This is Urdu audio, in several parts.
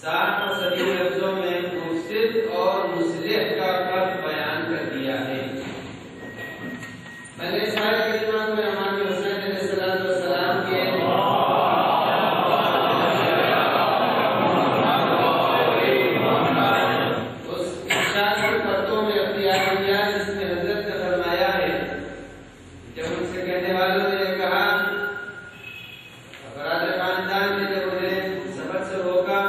سات صدی لفظوں میں مفسد اور مصلح کا فرق بیان میں نے سارے کلمات کو امام حسین علیہ السلام کے اس ارشاد کے پتوں میں اختیار کیا جس میں حضرت نے فرمایا ہے جب ان سے کہنے والوں نے کہا افراد خاندان نے جب انہیں سفر سے روکا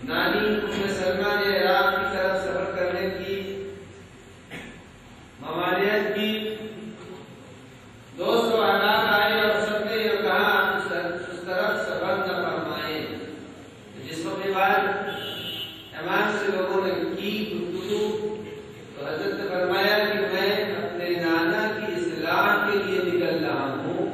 نانی ام سلمہ نے عراق کی طرف سفر کرنے کی ممانعت کی 200 حالات آئے اور سب نے یہ کہا اس طرف سفر نہ فرمائیں جس وقت بعد امام سے لوگوں نے کی گفتگو تو حضرت نے فرمایا کہ میں اپنے نانا کی اصلاح کے لیے نکل رہا ہوں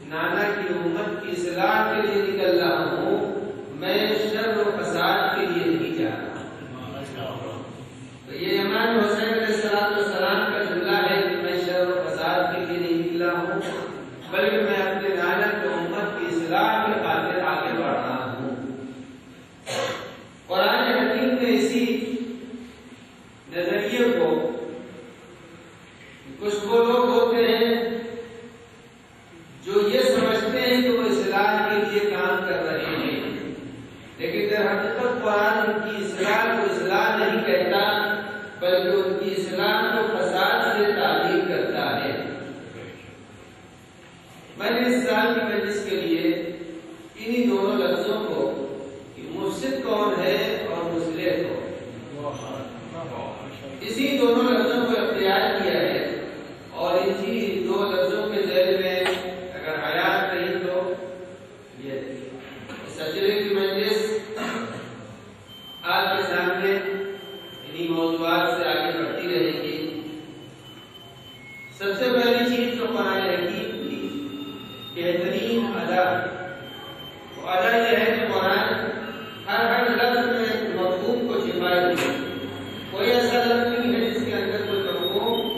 نانا کی امت کی اصلاح کے لیے نکل رہا ہوں میں شر و فساد کے لیے نہیں جا رہا تو یہ امام حسین علیہ السلام کا جملہ ہے کہ میں شر و فساد کے لیے نہیں نکلا ہوں بلکہ میں اپنے نانا کی امت کی اصلاح کے خاطر آگے بڑھ رہا ہوں۔ قرآن حکیم نے اسی نظریے کو کچھ وہ لوگ ہوتے ہیں جو یہ سمجھتے ہیں کہ وہ اصلاح کے لیے کام کر رہے ہیں لیکن در حقیقت قرآن ان کی اصلاح کو اصلاح نہیں کہتا بلکہ ان کی اصلاح کو فساد سے تعبیر کرتا ہے۔ میں نے اس سال کی مجلس کے لیے انہی دونوں لفظوں کو کہ مفسد کون ہے اور مصلح کون اسی دونوں لفظوں کو اختیار کیا ہے اور اسی دو لفظوں کے ذیل میں اگر حیات نہیں تو یہ سجدے کی مجلس آپ کے سامنے انہی موضوعات سے آگے بڑھتی رہے گی۔ سب سے پہلی چیز جو قرآن حکیم کی بہترین ادا وہ ادا یہ ہے کہ قرآن ہر لفظ میں مفہوم کو چھپائے ہوئے کوئی ایسا لفظ نہیں ہے جس کے اندر کوئی مفہوم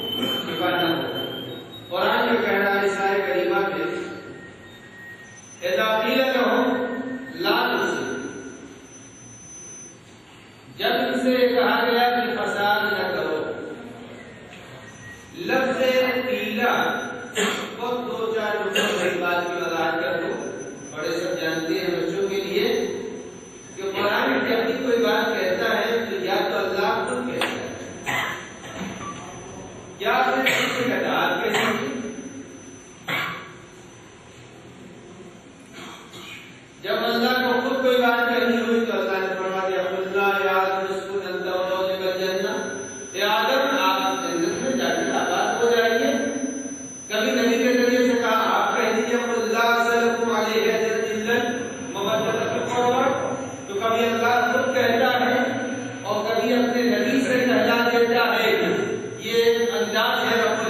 چھپا نہ ہو۔ قرآن کا کہنا ہے اس آیت کریمہ میں اذا قیل لهم لا تفسدوا جب ان سے کہا گیا کہ فساد نہ کرو لفظ قیلا بہت دو چار بڑی بات کی وضاحت کر دو بڑے سب جانتے ہیں بچوں کے لیے کہ قرآن جب بھی کوئی بات کہتا ہے تو یا تو اللہ خود کہتا ہے یا اپنے کسی سے کہتا آپ کہتے ہیں جب اللہ کو خود کوئی بات کرنی ہوئی تو اللہ نے فرما دیا اللہ یا آدم اسکن انت و زوجک الجنہ اے آدم آپ جنت میں جا کے آباد ہو جائیے۔ کبھی نبی کے ذریعے سے کہا آپ کہہ دیجیے اللہ سلکم علیہ اجر الا مودۃ القربہ تو کبھی اللہ خود کہتا ہے اور کبھی اپنے نبی سے کہلا دیتا ہے۔ یہ انداز ہے رب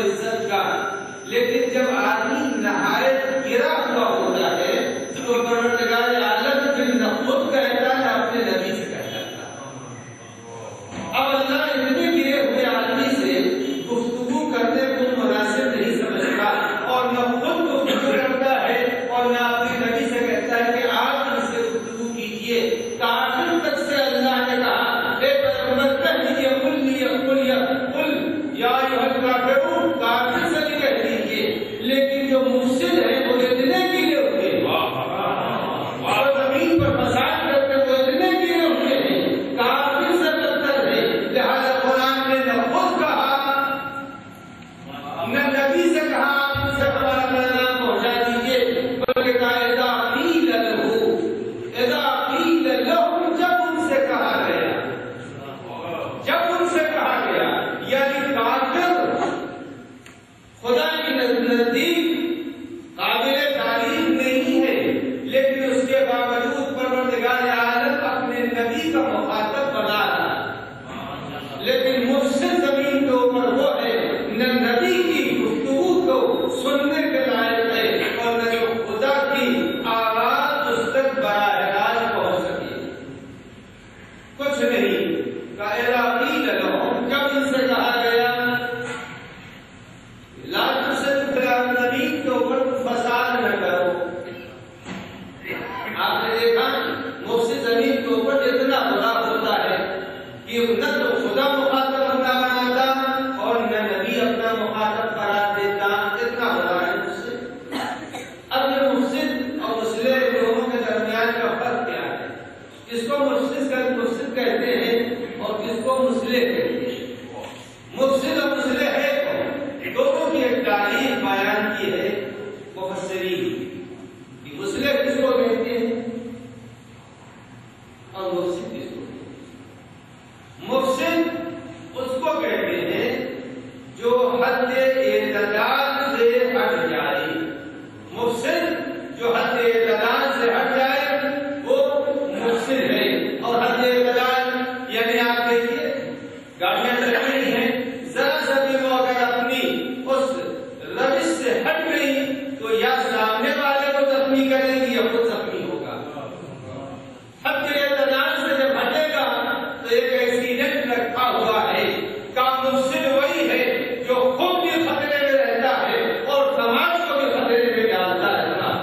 مفسد وہی ہے جو خود بھی خطرے میں رہتا ہے اور سماج کو بھی خطرے میں ڈالتا رہتا ہے.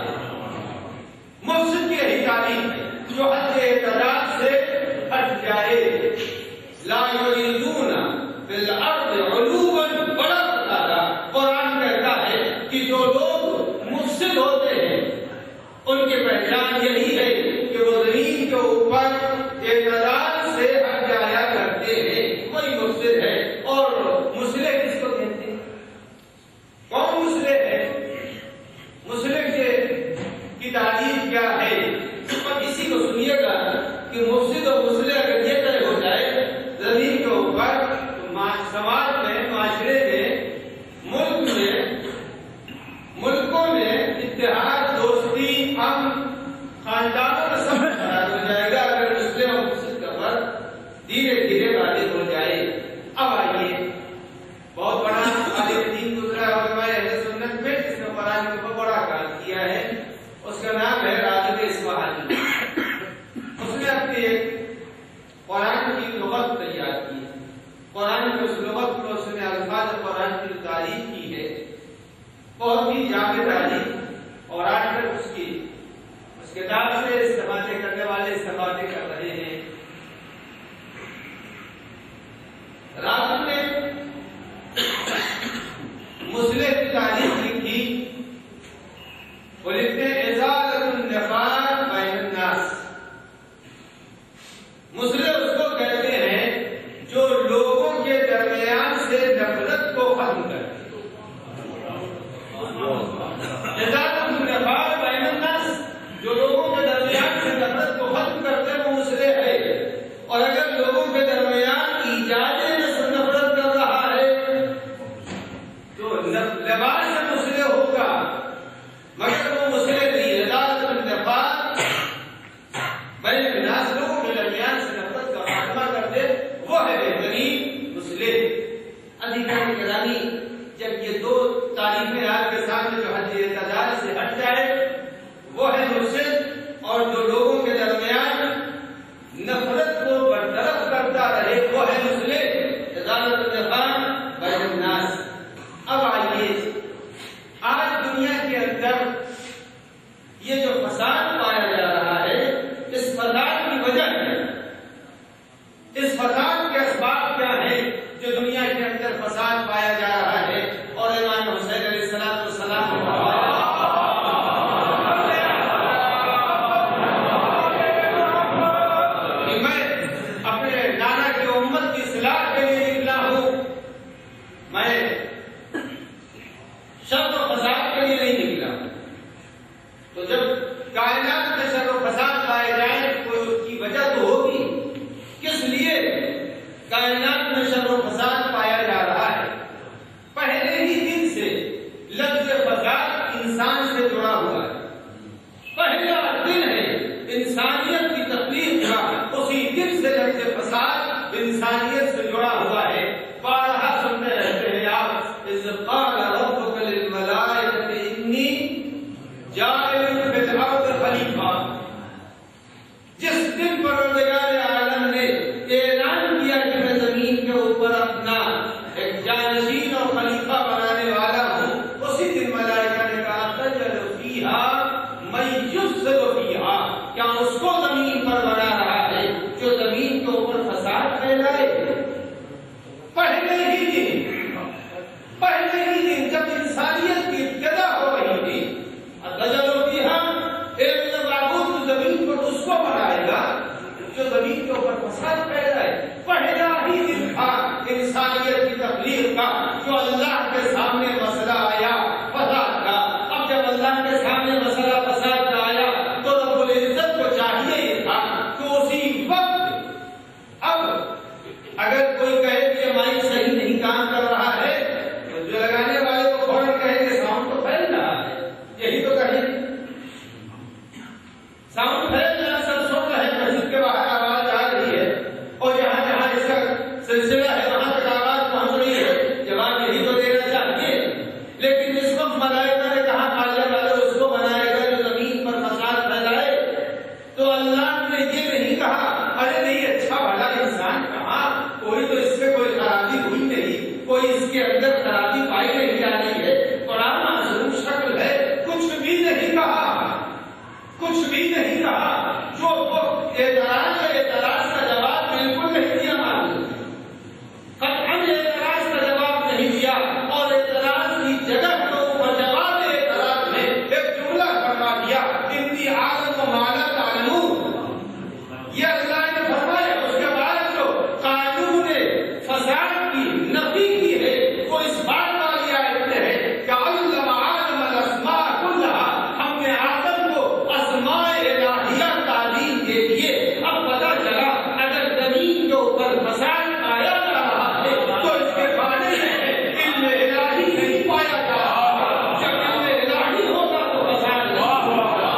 مفسد کی یہی تعلیم ہے جو حد اعتدال سے ہٹ جائے. لا یریدون فی الارض علوا ولا فسادا. قرآن کہتا ہے کہ جو لوگ مفسد ہوتے ہیں ان کی پہچان یہی ہے کہ وہ زمین کے اوپر اعتدال سے ہٹ جایا کرتے ہیں. وہی مفسد ہے. اور مصلح کس کو کہتے ہیں؟ کون مصلح ہے؟ مصلح کی تعریف کیا ہے؟ اور اسی کو سنیے گا کہ مفسد اور مصلح اگر یہ طے ہو جائے زمین کے اوپر تو سماج میں، معاشرے میں، ملکوں میں اتحاد، دوستی، امن، خاندانوں کا سب خراب ہو جائے گا اگر مصلح اور مفسد کا فرق دھیرے دھیرے واضح ہو جائے. اب آئیے، بہت بڑا عالم دین گزرا علماء اہل سنت میں جس نے قرآن کے اوپر بڑا کام کیا ہے، اس کا نام ہے راغب اصفہانی. اس نے اپنی ایک قرآن کی لغت تیار کی ہے. قرآن کی اس لغت کو اس نے الفاظ قرآن کی تعریف کی ہے، بہت ہی جامع تعریف. اور آج تک اس کتاب سے استفادے کرنے والے استفادے کر رہے ہیں. راغب نے مصلح کی تعریف لکھی. وہ لکھتے ہیں ازالۃ النفاق بین الناس. مصلح اس کو کہتے ہیں جو لوگوں کے درمیان سے نفرت کو ختم کرتے. ازالۃ النفاق بین الناس، جو لوگوں کے درمیان سے نفرت کو ختم کرتے وہ مصلح ہے. اور اگر لوگوں کے درمیان ایجاد نفرت کر رہا ہے تو لباس سے مصلح ہوگا، مگر وہ مصلح نہیں. ازالۃ النفاق بین الناس، لوگوں کے درمیان سے نفرت کا خاتمہ کر دے، وہ ہے بہترین مصلح. ادھیکار کرامی جب یہ دو تعریفیں آپ کے سامنے جو حد اعتدال سے ہٹ جائے وہ ہے مفسد، اور جو لوگوں کے درمیان نفرت کو برطرف کرتا رہے وہ ہے مصلح. ازالۃ النفاق بین الناس. اب آئیے، آج دنیا کے اندر یہ جو فساد پایا جا رہا ہے، اس فساد کی وجہ ہے، اس فساد کے اسباب کیا ہیں جو دنیا کے اندر فساد پایا جا رہا ہے. اور امام حسین علیہ السلام میں اپنے نانا کی امت کی اصلاح کے لیے نکلا ہوں، میں شر و فساد کے لیے نہیں نکلا. تو جب کائنات میں شر و فساد پائے جائیں کوئی اس کی وجہ تو ہوگی. کس لیے کائنات میں شر و فساد پایا جا رہا ہے؟ پہلے ہی دن سے لفظ فساد انسان سے جڑا ہوا ہے. پہلا دن ہے انسانیت کی تخلیق کا، اسی دن سے لفظ فساد انسانیت سے جڑا ہوا ہے. بارہا سنتے رہتے ہیں آپ، اذ قال ربک للملائکۃ انی جاعل فی الارض خلیفہ. جس دن پروردگار عالم نے اعلان کیا کہ میں زمین کے اوپر اپنا ایک جانشین اور خلیفہ بنانے والا ہوں، اسی دن ملائکہ نے کہا تجعل فیہا من یفسد فیہا، کیا اس کو زمین پر بنا رہا ہے جو زمین کے اوپر فساد پھیلائے. پہلے ہی دن جب انسانیت کی ابتدا ہو رہی تھی، تجعل فیہا، ایک معبود زمین پر اس کو بنائے گا جو زمین کے اوپر فساد پھیلائے. پہلا ہی دن تھا انسانیت کی تخلیق کا جو اللہ کے سامنے مسئلہ آیا فساد کا. اب جب اللہ کے سامنے مسئلہ فساد کا آیا تو رب العزت کو چاہیے یہ تھا کہ اسی وقت، اب اگر کوئی کہے کہ یہ مائک صحیح نہیں کام کر رہا ہے تو جو لگانے والے کو فوراً کہیں کہ ساؤنڈ تو پھیل رہا ہے، یہی تو کہیں ساؤنڈ پھیل رہا، سب سن رہے ہیں، مسجد کے باہر آواز آ رہی ہے اور جہاں جہاں اس کا سلسلہ ہے وہاں تک آواز پہنچ رہی ہے. جواب یہی تو دینا چاہیے کے اندر خرابی پائی نہیں جا رہی ہے، قرآن معصوم شکل ہے، کچھ بھی نہیں کہا، کچھ بھی نہیں کہا، جو اعتراض ہے اعتراض کا جواب بالکل نہیں دیا معلوم ہے، قطعاً اعتراض کا جواب نہیں دیا، اور اعتراض کی جگہ کے اوپر جواب اعتراض میں ایک جملہ فرما دیا، انی عالم و مالا تعلمون، یہ اللہ نے فرمایا۔ اس کے بعد جو قانون فساد کی نفی کی ہے وہ اس بات والی آیت میں ہے کہ علم آدم الاسماء کلھا، ہم نے آدم کو اسماء الہیہ تعلیم دے دیے۔ اب پتہ چلا اگر زمین کے اوپر فساد پایا جا رہا ہے تو اس کے معنی ہے علم الہی نہیں پایا جا رہا، جب علم الہی ہوگا تو فساد نہیں ہوگا۔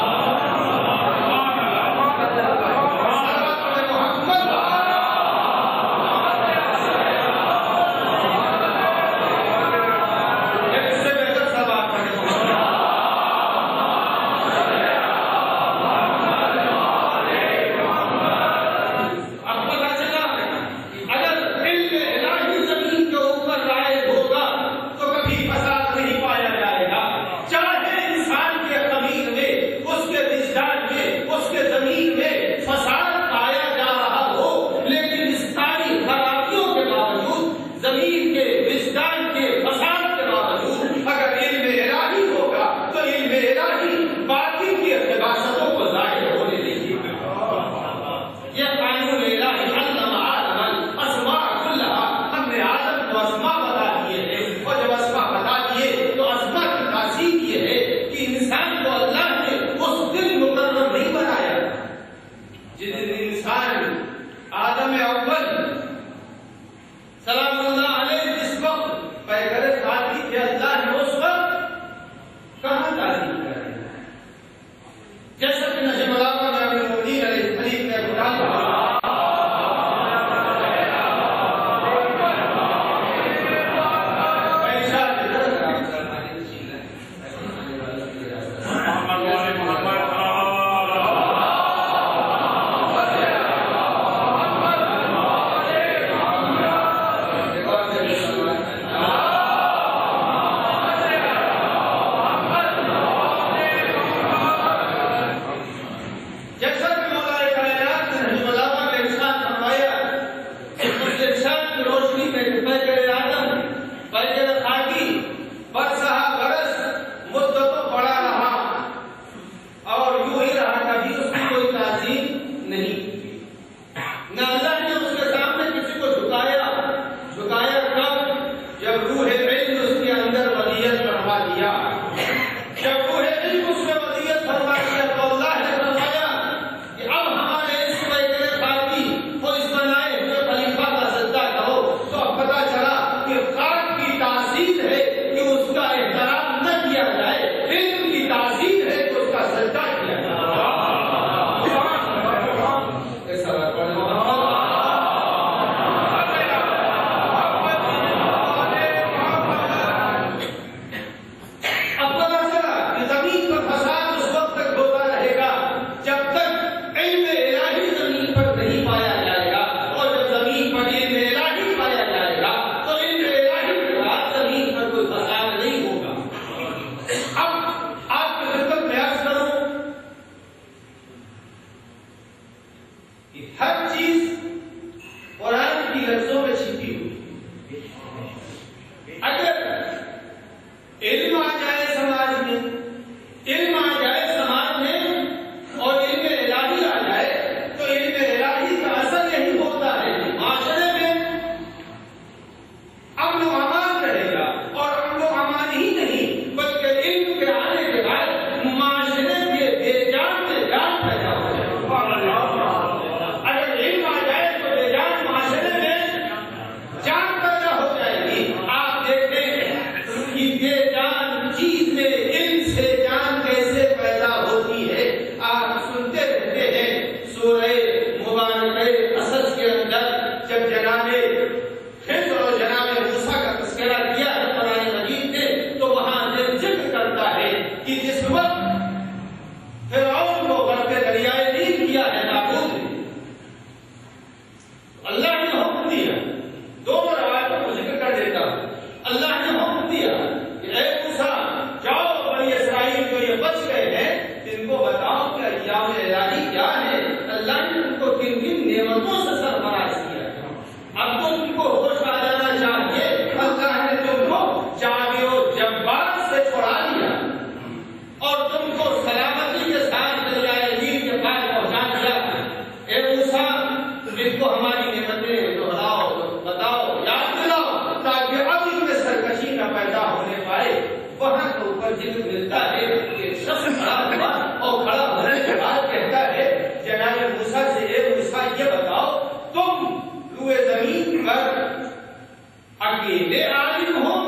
اکیلے عالم ہو